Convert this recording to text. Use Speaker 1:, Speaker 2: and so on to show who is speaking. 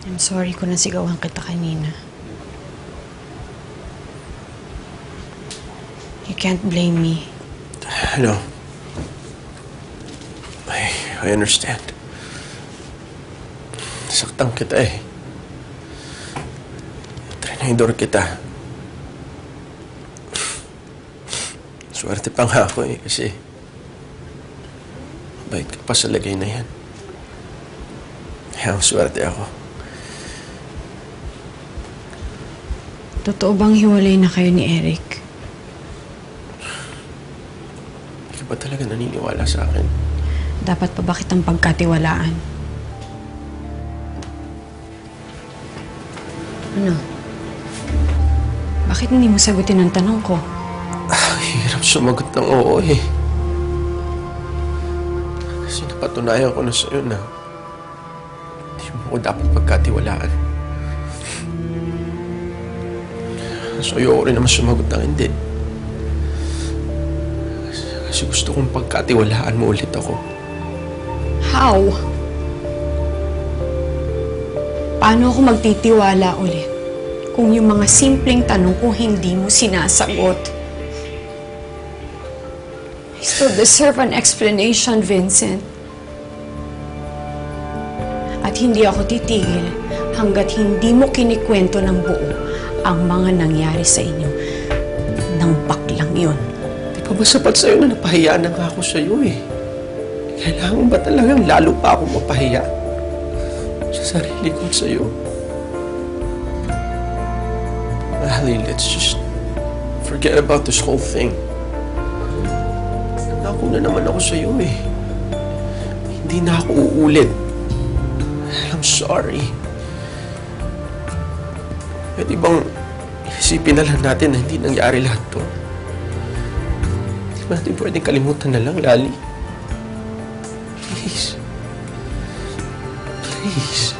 Speaker 1: I'm sorry kung nasigawan kita kanina. You can't blame me.
Speaker 2: No. I understand. Saktan kita eh. Trinidor kita. Swerte pa nga ako eh, kasi bait ka pa sa lagay na yan. Kaya swerte ako.
Speaker 1: Totoo bang hiwalay na kayo ni Eric?
Speaker 2: Hindi ka ba talaga naniniwala sa akin?
Speaker 1: Dapat pa ba kitang pagkatiwalaan? Ano? Bakit hindi mo sagutin ang tanong ko?
Speaker 2: Hirap sumagot ng oo eh. Kasi napatunayan ko na sa'yo na hindi mo ko dapat pagkatiwalaan. So ayoko rin naman sumagot ng hindi. Kasi gusto kong pagkatiwalaan mo ulit ako.
Speaker 1: How? Paano ako magtitiwala ulit kung yung mga simpleng tanong ko hindi mo sinasagot? I still deserve an explanation, Vincent. At hindi ako titigil hanggat hindi mo kinikwento ng buo ang mga nangyari sa inyo ng baklang yun.
Speaker 2: Di pa ba sapat sa'yo na napahiya na nga ako sa'yo eh? Kailangan ba talagang lalo pa akong mapahiya sa sarili ko at sa'yo? Ali, let's just forget about this whole thing. Nako na naman ako sa'yo eh. Hindi na ako uulit. I'm sorry. Pwede bang isipin na lang natin na hindi nangyari lahat to? Hindi ba natin pwedeng kalimutan na lang, Lali? Please. Please.